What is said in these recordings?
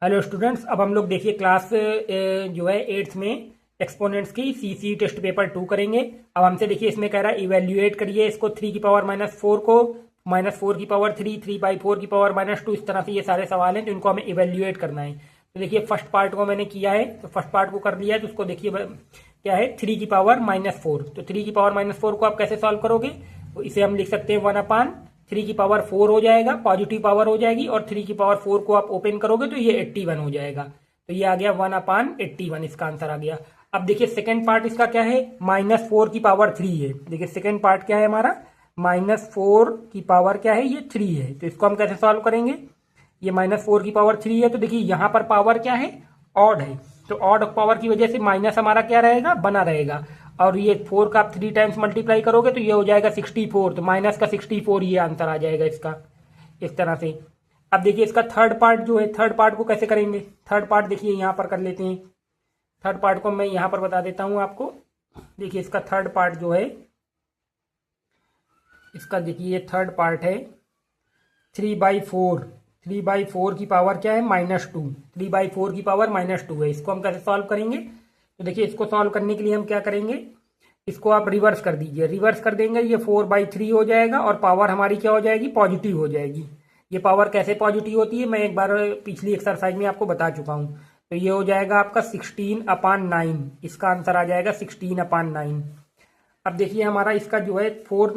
Hello students, अब हम लोग देखिए क्लास जो है एट्थ में एक्सपोनेंट्स की सीसी टेस्ट पेपर 2 करेंगे। अब हमसे देखिए इसमें कह रहा है इवेल्युएट करिए इसको 3 की पावर -4 को -4 की पावर 3, 3/4 की पावर -2। इस तरह से ये सारे सवाल हैं तो इनको हमें इवेल्युएट करना है। तो देखिए फर्स्ट पार्ट को मैंने किया है, तो फर्स्ट पार्ट को कर लिया है, तो उसको देखिए क्या है 3 की पावर -4। तो 3 की पावर -4 को आप कैसे सॉल्व करोगे? तो इसे हम लिख सकते हैं 1/3 की पावर 4 हो जाएगा, पॉजिटिव पावर हो जाएगी, और 3 की पावर 4 को आप ओपन करोगे तो ये 81 हो जाएगा। तो ये आ गया 1/81, इसका आंसर आ गया। अब देखिए सेकंड पार्ट इसका क्या है, -4 की पावर 3 है। देखिए सेकंड पार्ट क्या है हमारा, -4 की पावर क्या है, ये 3 है। तो इसको हम कैसे सॉल्व करेंगे? ये -4 की पावर 3 है, तो देखिए यहाँ पर पावर क्या है, ऑड है। तो ऑड पावर की वजह से माइनस हमारा क्या रहेगा, बना रहेगा। और ये 4 का आप 3 टाइम्स मल्टीप्लाई करोगे तो ये हो जाएगा 64। तो माइनस का 64 ये आंसर आ जाएगा इसका, इस तरह से। अब देखिए इसका थर्ड पार्ट जो है, थर्ड पार्ट को कैसे करेंगे? थर्ड पार्ट देखिए यहाँ पर कर लेते हैं। थर्ड पार्ट को मैं यहाँ पर बता देता हूँ आपको। देखिए इसका थर्ड पार्ट जो है, इसका देखिए ये थर्ड पार्ट है 3/4। 3/4 की पावर क्या है, -2। 3/4 की पावर -2 है। इसको हम कैसे सॉल्व करेंगे? तो देखिए इसको सॉल्व करने के लिए हम क्या करेंगे, इसको आप रिवर्स कर दीजिए। रिवर्स कर देंगे ये 4/3 हो जाएगा, और पावर हमारी क्या हो जाएगी, पॉजिटिव हो जाएगी। ये पावर कैसे पॉजिटिव होती है, मैं एक बार पिछली एक्सरसाइज में आपको बता चुका हूँ। तो ये हो जाएगा आपका 16/9। इसका आंसर आ जाएगा 16/9। अब देखिए हमारा इसका जो है फोर्थ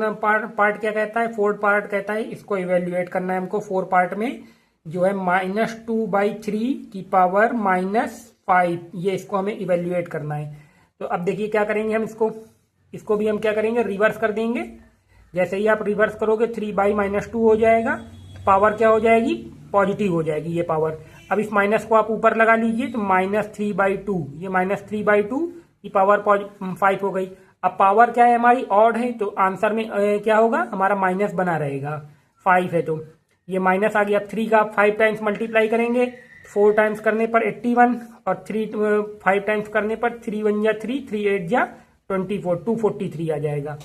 पार्ट क्या कहता है, फोर्थ पार्ट कहता है इसको इवेल्युएट करना है हमको। फोर्थ पार्ट में जो है -2/3 की पावर -5, ये इसको हमें इवेल्युएट करना है। तो अब देखिए क्या करेंगे हम, इसको भी हम क्या करेंगे, रिवर्स कर देंगे। जैसे ही आप रिवर्स करोगे 3/-2 हो जाएगा, पावर क्या हो जाएगी, पॉजिटिव हो जाएगी ये पावर। अब इस माइनस को आप ऊपर लगा लीजिए, तो -3/2, ये -3/2 की पावर 5 हो गई। अब पावर क्या है हमारी, ऑड है, तो आंसर में क्या होगा हमारा, माइनस बना रहेगा। 5 है तो ये माइनस आ गया। 3 का आप 5 टाइम्स मल्टीप्लाई करेंगे, 4 टाइम्स करने पर 81, और 5 टाइम्स करने पर 3 1 जा 3, 3 8 जा 24, 243 आ जाएगा।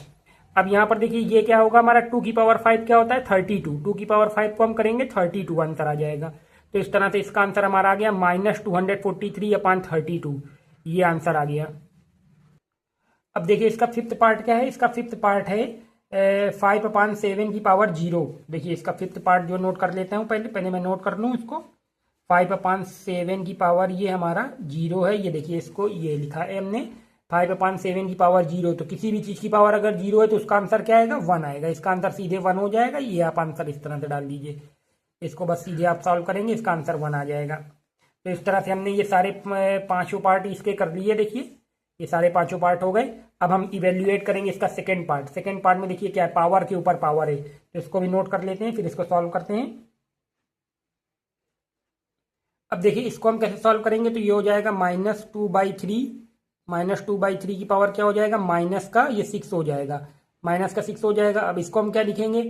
अब यहाँ पर देखिए ये क्या होगा हमारा, 2 की पावर 5 क्या होता है, 32। 2 की पावर 5 को हम करेंगे 32, आंसर आ जाएगा। तो इस तरह से इसका आंसर हमारा आ गया -243/32, ये आंसर आ गया। अब देखिए इसका फिफ्थ पार्ट क्या है, इसका फिफ्थ पार्ट है 5/7 की पावर 0। देखिए इसका फिफ्थ पार्ट जो नोट कर लेता हूँ, पहले मैं नोट कर लूँ इसको। 5/7 की पावर ये हमारा 0 है। ये देखिए इसको ये लिखा है हमने 5/7 की पावर 0। तो किसी भी चीज़ की पावर अगर 0 है तो उसका आंसर क्या आएगा, 1 आएगा। इसका आंसर सीधे 1 हो जाएगा। ये आप आंसर इस तरह से डाल दीजिए, इसको बस सीधे आप सॉल्व करेंगे, इसका आंसर 1 आ जाएगा। तो इस तरह से हमने ये सारे पांचों पार्ट इसके कर लिए। देखिए ये सारे पांचों पार्ट हो गए। अब हम इवेल्युएट करेंगे इसका सेकंड पार्ट। सेकंड पार्ट में देखिए क्या है, पावर के ऊपर पावर है, तो इसको भी नोट कर लेते हैं, फिर इसको सॉल्व करते हैं। अब देखिए इसको हम कैसे सॉल्व करेंगे, तो ये हो जाएगा -2/3। -2/3 की पावर क्या हो जाएगा, माइनस का ये 6 हो जाएगा, माइनस का 6 हो जाएगा। अब इसको हम क्या लिखेंगे,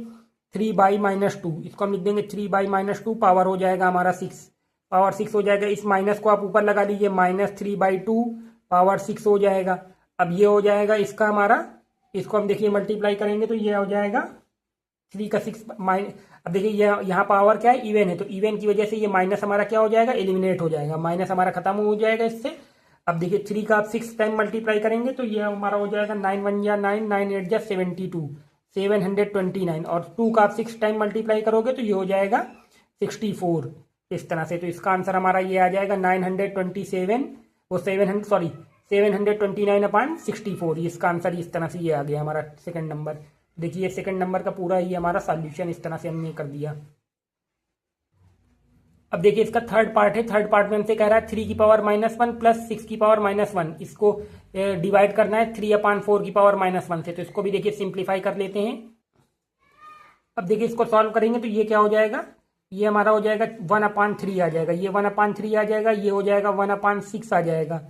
3/-2, इसको हम लिख देंगे 3/-2, पावर हो जाएगा हमारा 6, पावर 6 हो जाएगा। इस माइनस को आप ऊपर लगा लीजिए, -3/2 पावर 6 हो जाएगा। अब ये हो जाएगा इसका हमारा, इसको हम देखिए मल्टीप्लाई करेंगे तो ये हो जाएगा 3 का 6 अब देखिए ये यहाँ पावर क्या है, इवन है, तो इवन की वजह से ये माइनस हमारा क्या हो जाएगा, एलिमिनेट हो जाएगा, माइनस हमारा खत्म हो जाएगा इससे। अब देखिए 3 का आप 6 टाइम मल्टीप्लाई करेंगे तो ये हमारा हो जाएगा 9 1 जा 9, 9 8 जा 72, 729। और 2 का आप 6 टाइम मल्टीप्लाई करोगे तो ये हो जाएगा 64, इस तरह से। तो इसका आंसर हमारा ये आ जाएगा 927, वो 729/64। इसका आंसर इस तरह से ये आ गया हमारा सेकंड नंबर। देखिए सेकंड नंबर का पूरा ये हमारा सॉल्यूशन इस तरह से हमने कर दिया। अब देखिए इसका थर्ड पार्ट है। थर्ड पार्ट में हमसे कह रहा है 3 की पावर -1 प्लस 6 की पावर -1, इसको डिवाइड करना है 3/4 की पावर -1 से। तो इसको भी देखिए सिंप्लीफाई कर लेते हैं। अब देखिए इसको सॉल्व करेंगे तो ये क्या हो जाएगा, ये हमारा हो जाएगा 1/3 आ जाएगा, ये 1/3 आ जाएगा, ये हो जाएगा 1/6 आ जाएगा।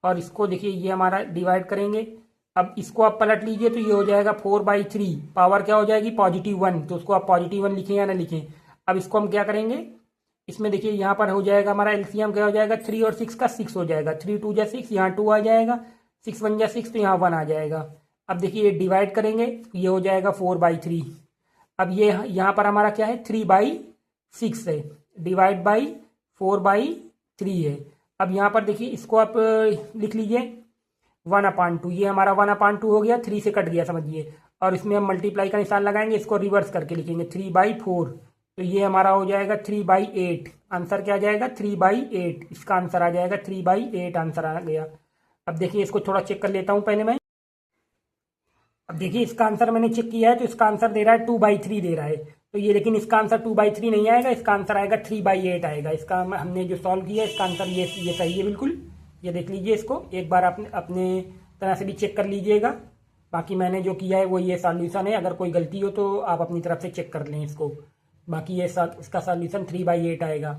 और इसको देखिए ये हमारा डिवाइड करेंगे। अब इसको आप पलट लीजिए तो ये हो जाएगा 4/3, पावर क्या हो जाएगी, +1, तो उसको आप +1 लिखें या ना लिखें। अब इसको हम क्या करेंगे, इसमें देखिए यहाँ पर हो जाएगा हमारा एलसीएम क्या हो जाएगा, 3 और 6 का 6 हो जाएगा, 3 2 जा 6, यहाँ 2 आ जाएगा, 6 1 जा 6, तो यहाँ 1 आ जाएगा। अब देखिए ये डिवाइड करेंगे, ये हो जाएगा 4/3। अब ये यहाँ पर हमारा क्या है, 3/6 है, डिवाइड बाई 4/3 3 है। अब यहाँ पर देखिए इसको आप लिख लीजिए 1/2, ये हमारा 1/2 हो गया, 3 से कट गया समझिए, और इसमें हम मल्टीप्लाई का निशान लगाएंगे, इसको रिवर्स करके लिखेंगे 3/4, तो ये हमारा हो जाएगा 3/8। आंसर क्या आ जाएगा 3/8, इसका आंसर आ जाएगा 3/8 आंसर आ गया। अब देखिए इसको थोड़ा चेक कर लेता हूँ पहले मैं। अब देखिए इसका आंसर मैंने चेक किया है तो इसका आंसर दे रहा है 2/3 दे रहा है, तो ये लेकिन इसका आंसर 2/3 नहीं आएगा, इसका आंसर आएगा 3/8 आएगा। इसका हमने जो सॉल्व किया है इसका आंसर ये सही है बिल्कुल। ये देख लीजिए, इसको एक बार अपने अपने तरह से भी चेक कर लीजिएगा। बाकी मैंने जो किया है वो ये सॉल्यूशन है, अगर कोई गलती हो तो आप अपनी तरफ से चेक कर लें इसको। बाकी ये इसका सॉल्यूशन 3/8 आएगा।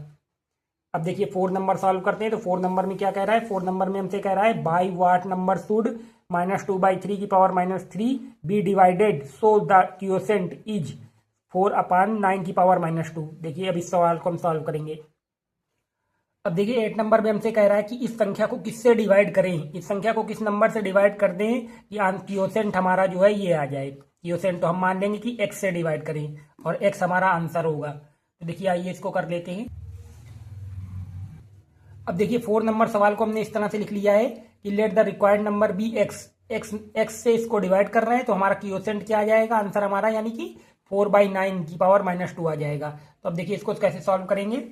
अब देखिए 4 नंबर सॉल्व करते हैं, तो 4 नंबर में क्या कह रहा है, 4 नंबर में हमसे कह रहा है बाई वाट नंबर शुड -2/3 की power -3 be divided so the quotient is 4/9 की पावर -2। देखिए अब इस सवाल को हम सॉल्व करेंगे। अब देखिए 8 नंबर में हमसे कह रहा है कि इस संख्या को किससे डिवाइड करें, इस संख्या को किस नंबर से डिवाइड कर दें कि क्वोशेंट हमारा जो है ये आ जाए। क्वोशेंट तो हम मान लेंगे कि x से डिवाइड करें और x हमारा आंसर होगा। तो देखिए आइए इसको कर लेते हैं। अब देखिए 4 नंबर सवाल को हमने इस तरह से लिख लिया है कि let the required number be x से इसको डिवाइड कर रहे हैं, तो हमारा क्वोशेंट क्या आ जाएगा, आंसर हमारा यानी कि 4/9 की पावर -2 आ जाएगा। तो अब देखिए इसको कैसे सॉल्व करेंगे।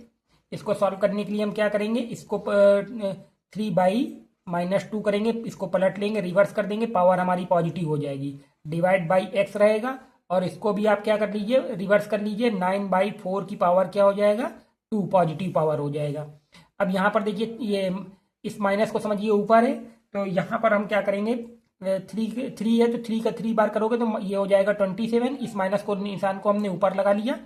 इसको सॉल्व करने के लिए हम क्या करेंगे, इसको 3/-2 करेंगे, इसको पलट लेंगे, रिवर्स कर देंगे, पावर हमारी पॉजिटिव हो जाएगी, डिवाइड बाई x रहेगा, और इसको भी आप क्या कर लीजिए, रिवर्स कर लीजिए, 9/4 की पावर क्या हो जाएगा 2, पॉजिटिव पावर हो जाएगा। अब यहाँ पर देखिए ये इस माइनस को समझिए ऊपर है, तो यहाँ पर हम क्या करेंगे, 3 है तो 3 का 3 बार करोगे तो ये हो जाएगा 27। इस माइनस को निशान को हमने ऊपर लगा लिया,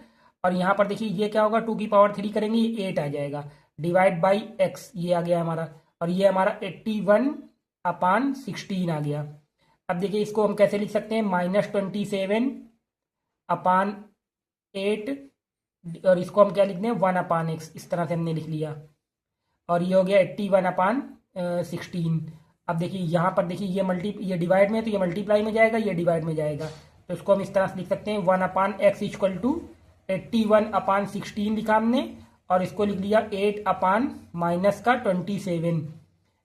और यहाँ पर देखिए ये क्या होगा 2 की पावर 3 करेंगे, ये 8 आ जाएगा, डिवाइड बाई x ये आ गया हमारा, और ये हमारा 81/16 आ गया। अब देखिए इसको हम कैसे लिख सकते हैं, -27/8, और इसको हम क्या लिखते हैं 1/x, इस तरह से हमने लिख लिया, और ये हो गया 81/16। अब देखिए यहाँ पर देखिए ये डिवाइड में, तो ये मल्टीप्लाई में जाएगा, ये डिवाइड में जाएगा, तो इसको हम इस तरह से लिख सकते हैं 1/x इक्वल टू 81/16 लिखा हमने, और इसको लिख लिया 8/-27।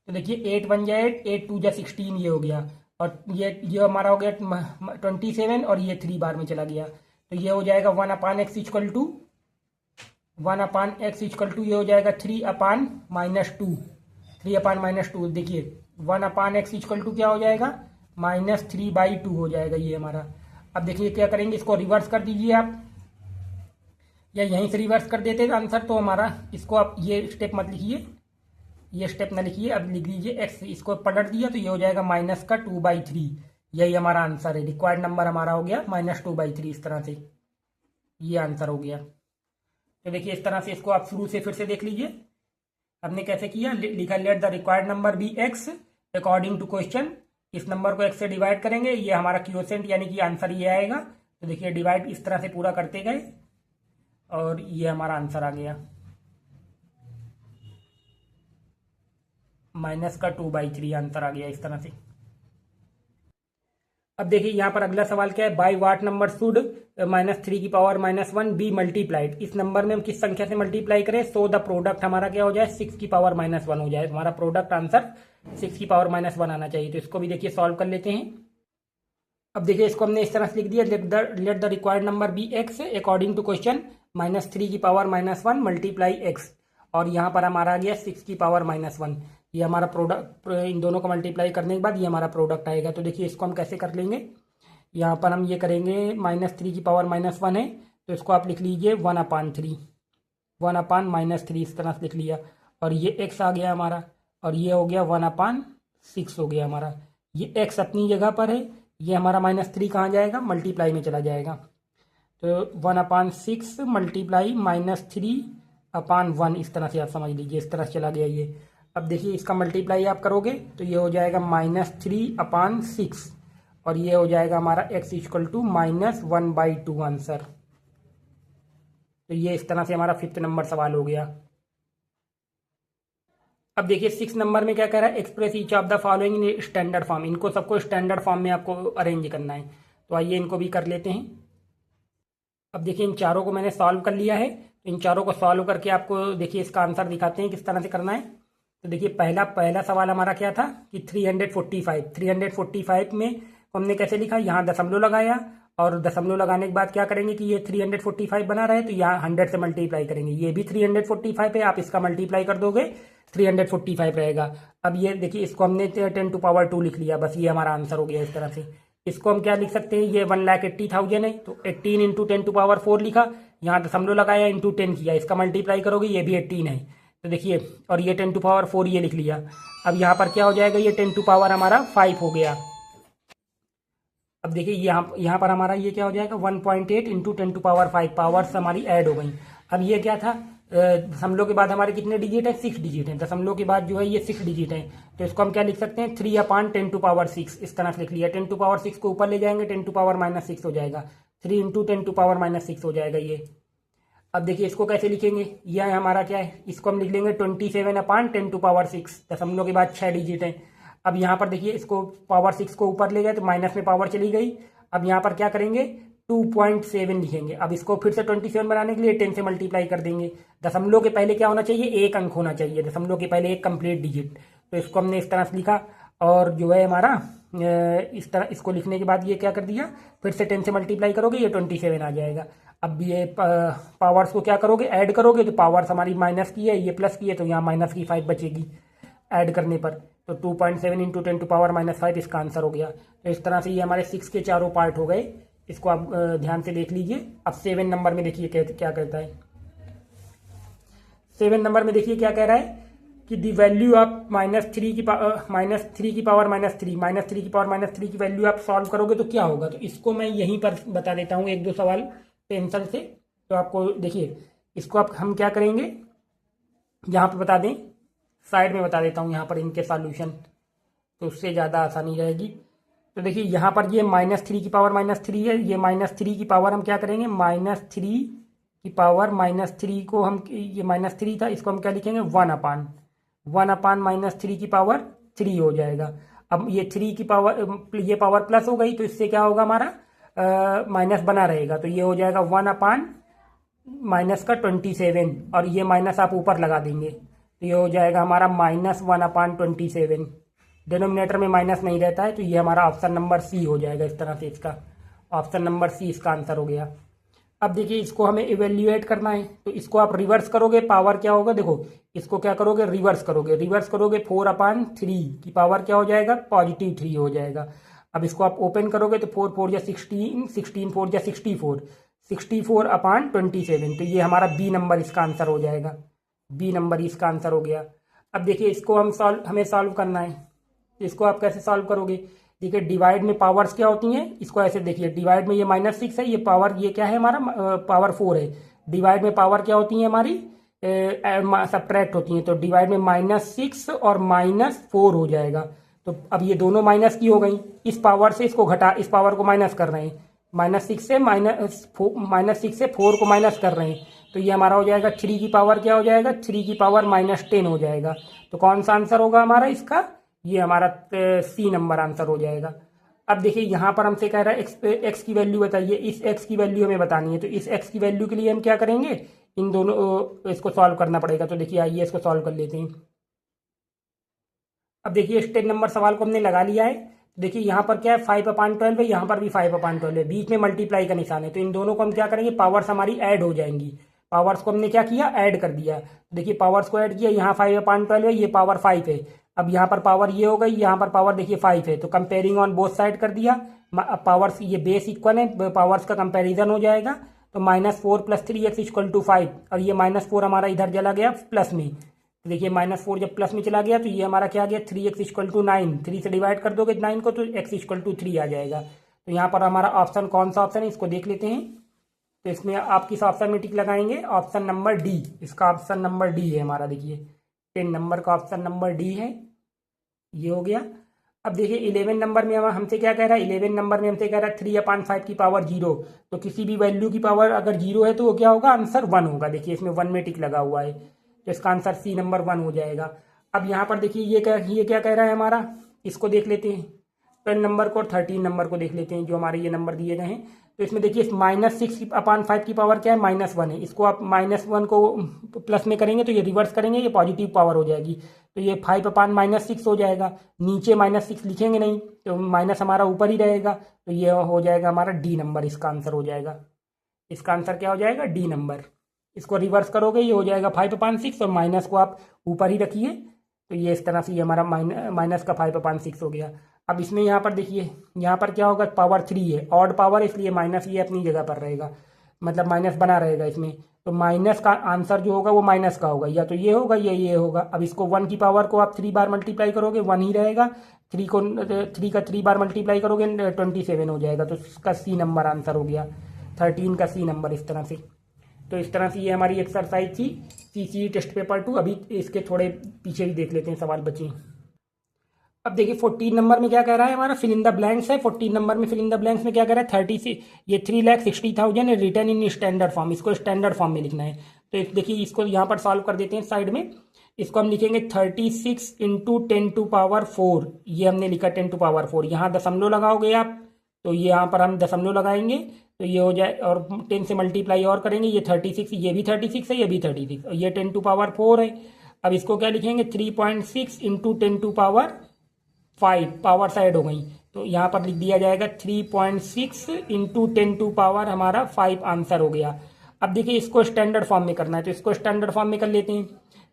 तो देखिए 8 बन जाए 8 2 जा 16 ये हो गया, और ये हमारा हो गया 27, और ये 3 बार में चला गया, तो ये हो जाएगा 1/x equal to 1/x equal to ये हो जाएगा 3/-2। 3/-2 देखिए 1/x इक्वल टू क्या हो जाएगा -3/2 हो जाएगा ये हमारा। अब देखिए क्या करेंगे, इसको रिवर्स कर दीजिए आप, या यहीं से रिवर्स कर देते आंसर, तो हमारा इसको आप ये स्टेप मत लिखिए, ये स्टेप ना लिखिए, अब लिख लीजिए x, इसको पलट दिया तो ये हो जाएगा -2/3, यही हमारा आंसर है। रिक्वायर्ड नंबर हमारा हो गया -2/3, इस तरह से ये आंसर हो गया। तो देखिए इस तरह से इसको आप शुरू से फिर से देख लीजिए, हमने कैसे किया, लिखा let the required number be x according to question, इस नंबर को x से डिवाइड करेंगे, ये हमारा क्वोशेंट यानी कि आंसर ये आएगा। तो देखिए डिवाइड इस तरह से पूरा करते गए, और ये हमारा आंसर आ गया -2/3 आंसर आ गया इस तरह से। अब देखिए यहाँ पर अगला सवाल क्या है, बाई वाट नंबर शुड -3 की पावर -1 बी मल्टीप्लाइड, इस नंबर में हम किस संख्या से मल्टीप्लाई करें, सो द प्रोडक्ट हमारा क्या हो जाए 6 की पावर -1 हो जाए, हमारा प्रोडक्ट आंसर 6 की पावर -1 आना चाहिए। तो इसको भी देखिए सॉल्व कर लेते हैं। अब देखिए इसको हमने इस तरह से लिख दिया, let the required number be x according to question -3 की पावर -1 मल्टीप्लाई x, और यहाँ पर हमारा आ गया 6 की पावर -1, ये हमारा प्रोडक्ट, इन दोनों को मल्टीप्लाई करने के बाद ये हमारा प्रोडक्ट आएगा। तो देखिए इसको हम कैसे कर लेंगे, यहाँ पर हम ये करेंगे -3 की पावर -1 है, तो इसको आप लिख लीजिए 1/3, 1/-3 इस तरह से लिख लिया, और ये x आ गया हमारा, और ये हो गया 1/6 हो गया हमारा। ये x अपनी जगह पर है, ये हमारा -3 कहाँ जाएगा, मल्टीप्लाई में चला जाएगा, तो 1/6 मल्टीप्लाई -3/1, इस तरह से आप समझ लीजिए, इस तरह से चला गया ये। अब देखिए इसका मल्टीप्लाई आप करोगे तो ये हो जाएगा -3/6, और ये हो जाएगा हमारा x इक्वल टू -1/2 आंसर। तो ये इस तरह से हमारा 5th नंबर सवाल हो गया। अब देखिए 6 नंबर में क्या कह रहा है, express each of the following in standard form, इनको सबको स्टैंडर्ड फॉर्म में आपको अरेंज करना है। तो आइए इनको भी कर लेते हैं। अब देखिए इन चारों को मैंने सॉल्व कर लिया है, इन चारों को सॉल्व करके आपको देखिए इसका आंसर दिखाते हैं किस तरह से करना है। तो देखिए पहला पहला सवाल हमारा क्या था कि 345 में हमने कैसे लिखा, यहाँ दशमलव लगाया और दशमलव लगाने के बाद क्या करेंगे कि ये 345 बना रहे तो यहाँ 100 से मल्टीप्लाई करेंगे। ये भी 345 है, आप इसका मल्टीप्लाई कर दोगे 345 रहेगा। अब ये देखिए इसको हमने 10⁻² लिख लिया, बस ये हमारा आंसर हो गया। इस तरह से इसको हम क्या लिख सकते हैं, ये 1,80,000 है तो 18 × 10⁻4 लिखा, यहाँ दशमलव लगाया इंटू 10 किया, इसका मल्टीप्लाई करोगे ये भी 18 है। तो देखिए और ये 10⁻4 ये लिख लिया। अब यहाँ पर क्या हो जाएगा, ये 10 हमारा 5 हो गया। अब देखिए यहाँ पर हमारा ये क्या हो जाएगा 1.8 × 10⁻5 पावर्स हमारी ऐड हो गई। अब ये क्या था, दशमलव के बाद हमारे कितने डिजिट है, 6 डिजिट है। दशमलव के बाद जो है ये 6 डिजिट है, तो इसको हम क्या लिख सकते हैं 3/10⁻6 इस तरह से लिख लिया। 10⁻6 को ऊपर ले जाएंगे 10⁻6 हो जाएगा, 3 × 10⁻6 हो जाएगा ये। अब देखिए इसको कैसे लिखेंगे, यह हमारा क्या है, इसको हम लिख लेंगे 27/10⁻6, दशमलव के बाद 6 डिजिट है। अब यहाँ पर देखिए इसको पावर 6 को ऊपर ले गए तो माइनस में पावर चली गई। अब यहाँ पर क्या करेंगे 2.7 लिखेंगे। अब इसको फिर से 27 बनाने के लिए 10 से मल्टीप्लाई कर देंगे। दशमलव के पहले क्या होना चाहिए, एक अंक होना चाहिए, दशमलव के पहले एक कंप्लीट डिजिट। तो इसको हमने इस तरह से लिखा और जो है हमारा इस तरह इसको लिखने के बाद ये क्या कर दिया, फिर से 10 से मल्टीप्लाई करोगे ये 27 आ जाएगा। अब ये पावर्स को क्या करोगे, ऐड करोगे तो पावर्स हमारी माइनस की है, ये प्लस की है, तो यहाँ माइनस की 5 बचेगी ऐड करने पर। तो 2.7 × 10⁻5 इसका आंसर हो गया। तो इस तरह से ये हमारे 6 के चारों पार्ट हो गए। इसको आप ध्यान से देख लीजिए। अब 7 नंबर में देखिए क्या कहता है। 7 नंबर में देखिए क्या कह रहा है कि दी वैल्यू ऑफ -3 की पावर -3 की वैल्यू आप सॉल्व करोगे तो क्या होगा। तो इसको मैं यहीं पर बता देता हूँ 1-2 सवाल पेंसिल से। तो आपको देखिए इसको आप हम क्या करेंगे, यहाँ पर बता दें, साइड में बता देता हूँ यहाँ पर इनके सॉल्यूशन, तो उससे ज़्यादा आसानी रहेगी। तो देखिए यहाँ पर ये -3 की पावर -3 है, ये -3 की पावर हम क्या करेंगे -3 की पावर -3 को हम, ये -3 था, इसको हम क्या लिखेंगे 1/1 -3 की पावर 3 हो जाएगा। अब ये 3 की पावर, ये पावर प्लस हो गई तो इससे क्या होगा हमारा माइनस बना रहेगा, तो ये हो जाएगा 1/- का 27 और ये माइनस आप ऊपर लगा देंगे तो ये हो जाएगा हमारा -1/27। डिनोमिनेटर में माइनस नहीं रहता है तो ये हमारा ऑप्शन नंबर सी हो जाएगा। इस तरह से इसका ऑप्शन नंबर सी इसका आंसर हो गया। अब देखिए इसको हमें इवेल्युएट करना है, तो इसको आप रिवर्स करोगे, पावर क्या होगा, देखो इसको क्या करोगे रिवर्स करोगे 4/3 की पावर क्या हो जाएगा +3 हो जाएगा। अब इसको आप ओपन करोगे तो 4 4 16, 16 4 64, 64/27, तो ये हमारा बी नंबर इसका आंसर हो जाएगा। बी नंबर इसका आंसर हो गया। अब देखिए इसको हमें सॉल्व करना है, तो इसको आप कैसे सॉल्व करोगे, देखिए डिवाइड में पावर्स क्या होती हैं, इसको ऐसे देखिए डिवाइड में ये -6 है, ये पावर ये क्या है हमारा पावर 4 है। डिवाइड में पावर क्या होती है हमारी सब्ट्रैक्ट होती हैं, तो डिवाइड में -6 और -4 हो जाएगा। तो अब ये दोनों माइनस की हो गई, इस पावर से इसको घटा, इस पावर को माइनस कर रहे हैं, -6 से 4 को माइनस कर रहे हैं, तो ये हमारा हो जाएगा 3 की पावर क्या हो जाएगा 3 की पावर -10 हो जाएगा। तो कौन सा आंसर होगा हमारा इसका, ये हमारा सी नंबर आंसर हो जाएगा। अब देखिए यहाँ पर हमसे कह रहा है एक्स की वैल्यू बताइए, इस एक्स की वैल्यू हमें बतानी है, तो इस एक्स की वैल्यू के लिए हम क्या करेंगे, इन दोनों इसको सॉल्व करना पड़ेगा। तो देखिए आइए इसको सॉल्व कर लेते हैं। अब देखिए इस 10 नंबर सवाल को हमने लगा लिया है। देखिए यहाँ पर क्या है 5/12 है, यहाँ पर भी 5/12 है, बीच में मल्टीप्लाई का निशान है, तो इन दोनों को हम क्या करेंगे पावर्स हमारी ऐड हो जाएंगी। पावर्स को हमने क्या किया ऐड कर दिया, देखिए पावर्स को ऐड किया, यहाँ 5/12 है, ये पावर 5 है। अब यहाँ पर पावर ये हो गई, यहाँ पर पावर देखिए 5 है, तो कंपेयरिंग ऑन बोथ साइड कर दिया। पावर्स ये बेस इक्वल है, पावर्स का कंपेरिजन हो जाएगा, तो -4 + 3x = 5, और ये -4 हमारा इधर चला गया प्लस में। तो देखिए -4 जब प्लस में चला गया तो ये हमारा क्या आ गया 3x = 9, 3 से डिवाइड कर दोगे 9 को तो x = 3 आ जाएगा। तो यहाँ पर हमारा ऑप्शन कौन सा ऑप्शन है इसको देख लेते हैं। तो इसमें आप किस ऑप्शन में टिक लगाएंगे, ऑप्शन नंबर डी, इसका ऑप्शन नंबर डी है हमारा। देखिए 10 नंबर का ऑप्शन नंबर डी है, ये हो गया। अब देखिए 11 नंबर में हमसे क्या कह रहा है, 11 नंबर में हमसे कह रहा है 3/5 की पावर 0, तो किसी भी वैल्यू की पावर अगर 0 है तो वो क्या होगा आंसर 1 होगा। देखिए इसमें 1 में टिक लगा हुआ है, तो इसका आंसर सी नंबर 1 हो जाएगा। अब यहाँ पर देखिए ये क्या कह रहा है हमारा, इसको देख लेते हैं 10 नंबर को और 13 नंबर को देख लेते हैं, जो हमारे ये नंबर दिए गए हैं। तो इसमें देखिए -6/5 की पावर क्या है, -1 है। इसको आप -1 को प्लस में करेंगे तो ये रिवर्स करेंगे, ये पॉजिटिव पावर हो जाएगी, तो ये 5/-6 हो जाएगा। नीचे -6 लिखेंगे नहीं तो माइनस हमारा ऊपर ही रहेगा, तो ये हो जाएगा हमारा डी नंबर, इसका आंसर हो जाएगा। इसका आंसर क्या हो जाएगा, डी नंबर। इसको रिवर्स करोगे ये हो जाएगा 5/6 और माइनस को आप ऊपर ही रखिए, तो ये इस तरह से ये हमारा माइनस का 5/6 हो गया। अब इसमें यहाँ पर देखिए, यहाँ पर क्या होगा, पावर 3 है, ऑड पावर, इसलिए माइनस ये अपनी जगह पर रहेगा, मतलब माइनस बना रहेगा इसमें। तो माइनस का आंसर जो होगा वो माइनस का होगा, या तो ये होगा या ये होगा। अब इसको 1 की पावर को आप 3 बार मल्टीप्लाई करोगे 1 ही रहेगा, 3 का 3 बार मल्टीप्लाई करोगे 27 हो जाएगा, तो इसका सी नंबर आंसर हो गया, 13 का सी नंबर। इस तरह से, तो इस तरह से ये हमारी एक्सरसाइज थी सीसीई टेस्ट पेपर 2। अभी इसके थोड़े पीछे भी देख लेते हैं सवाल बचे। अब देखिए 14 नंबर में क्या कह रहा है हमारा, फिल इन द ब्लैंक्स है। 14 नंबर में फिल इन द ब्लैंक्स में क्या कह रहा है, 3,60,000 रिटर्न इन स्टैंडर्ड फॉर्म, इसको स्टैंडर्ड फॉर्म में लिखना है। तो देखिए इसको यहाँ पर सॉल्व कर देते हैं साइड में। इसको हम लिखेंगे 36 × 10⁴, ये हमने लिखा 10⁴। यहाँ दशमलव लगाओगे आप, तो ये यहाँ पर हम दशमलव लगाएंगे तो ये हो जाए, और 10 से मल्टीप्लाई और करेंगे, ये 36, ये भी 36 है, ये भी 36, और ये 10⁴ है। अब इसको क्या लिखेंगे, 3.6 × 10⁵, पावर साइड हो गई, तो यहाँ पर लिख दिया जाएगा 3.6 × 10⁵ हमारा 5 आंसर हो गया। अब देखिए इसको स्टैंडर्ड फॉर्म में करना है, तो इसको स्टैंडर्ड फॉर्म में कर लेते हैं।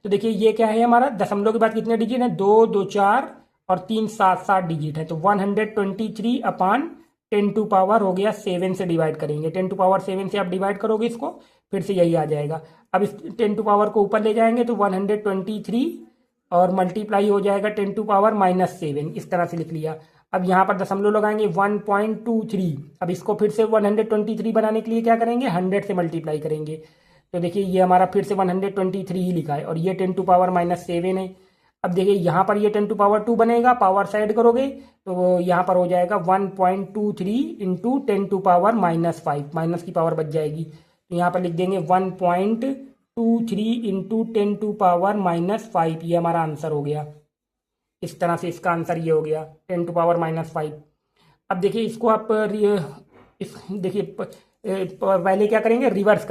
तो देखिए ये क्या है हमारा, दशमलव के बाद कितने डिजिट हैं, 2, 2, 4 और 3, 7 डिजिट है, तो 123/10⁻⁷ हो गया। 7 से डिवाइड करेंगे, 10⁻7 से आप डिवाइड करोगे इसको, फिर से यही आ जाएगा। अब इस 10 को ऊपर ले जाएंगे तो 123 और मल्टीप्लाई हो जाएगा 10⁻⁻7, इस तरह से लिख लिया। अब यहाँ पर दशमलव लगाएंगे 1.23। अब इसको फिर से 123 बनाने के लिए क्या करेंगे, 100 से मल्टीप्लाई करेंगे, तो देखिए ये हमारा फिर से 123 ही लिखा है, और ये 10⁻⁻7 है। अब देखिए यहाँ पर ये 10⁻2 बनेगा, पावर साइड करोगे तो यहाँ पर हो जाएगा 1.23 × 10⁻⁻5, माइनस की पावर बच जाएगी, तो यहाँ पर लिख देंगे 1.23 × 10⁻⁻5, ये हमारा आंसर हो गया। इस तरह से इसका आंसर ये हो गया 10⁻⁵। अब देखिए इसको आप देखिए पहले क्या करेंगे, रिवर्स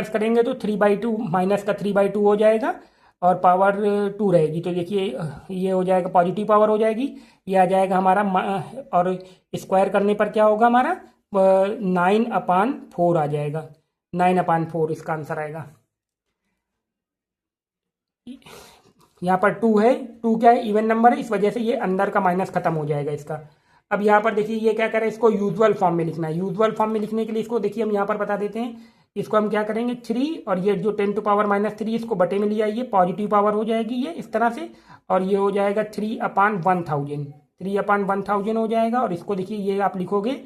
करेंगे तो 3/2 माइनस का 3/2 हो जाएगा और पावर 2 रहेगी, तो देखिए ये हो जाएगा पॉजिटिव पावर हो जाएगी, ये आ जाएगा हमारा, और स्क्वायर करने पर क्या होगा हमारा 9/4 आ जाएगा, 9/4 इसका आंसर आएगा। यहाँ पर 2 है, 2 क्या है, इवन नंबर है, इस वजह से ये अंदर का माइनस खत्म हो जाएगा इसका। अब यहाँ पर देखिए ये क्या करें, इसको यूजुअल फॉर्म में लिखना है। यूजुअल फॉर्म में लिखने के लिए इसको देखिए हम यहाँ पर बता देते हैं, इसको हम क्या करेंगे 3, और ये जो 10⁻⁻3 इसको बटे में ले आइए, पॉजिटिव पावर हो जाएगी ये इस तरह से, और ये हो जाएगा 3/1000, 3/1000 हो जाएगा। और इसको देखिए ये आप लिखोगे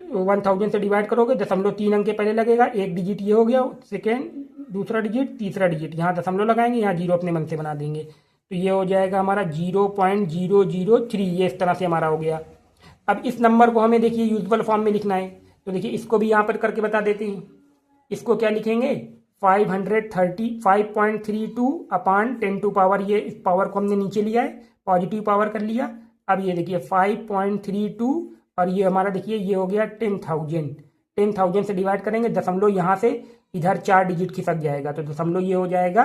1000 से डिवाइड करोगे, 0.3 अंक के पहले लगेगा, एक डिजिट ये हो गया, सेकेंड, दूसरा डिजिट, तीसरा डिजिट, यहाँ दशमलव लगाएंगे, यहाँ 0 अपने मन से बना देंगे, तो ये हो जाएगा हमारा 0.003, ये इस तरह से हमारा हो गया। अब इस नंबर को हमें देखिए यूजुअल फॉर्म में लिखना है, तो देखिए इसको भी यहाँ पर करके बता देते हैं। इसको क्या लिखेंगे, 532/10⁻, ये इस पावर को हमने नीचे लिया है, पॉजिटिव पावर कर लिया। अब ये देखिए 5.32 और ये हमारा देखिए ये हो गया 10,000 से डिवाइड करेंगे, दशमलव यहाँ से इधर 4 डिजिट खिसक जाएगा, तो दशमलव ये हो जाएगा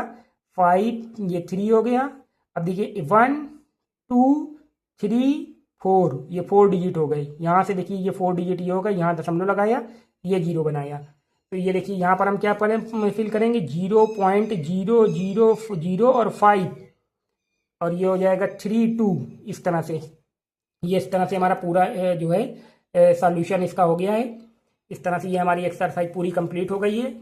5, ये 3 हो गया। अब देखिए 1, 2, 3, 4, ये 4 डिजिट हो गए, यहाँ से देखिए ये 4 डिजिट ये होगा, यहाँ दशमलव लगाया, ये 0 बनाया, तो ये देखिए यहाँ पर हम क्या फिल करेंगे 0.000 और 5, और ये हो जाएगा 32, इस तरह से, ये इस तरह से हमारा पूरा जो है सॉल्यूशन इसका हो गया है। इस तरह से ये हमारी एक्सरसाइज पूरी कंप्लीट हो गई है।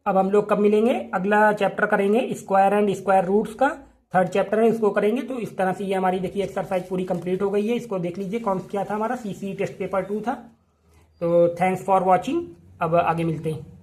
अब हम लोग कब मिलेंगे, अगला चैप्टर करेंगे स्क्वायर एंड स्क्वायर रूट्स का, 3rd चैप्टर है, उसको करेंगे। तो इस तरह से ये हमारी देखिए एक्सरसाइज पूरी कंप्लीट हो गई है। इसको देख लीजिए कौन क्या था हमारा, सीसीई टेस्ट पेपर 2 था। तो थैंक्स फॉर वॉचिंग, अब आगे मिलते हैं।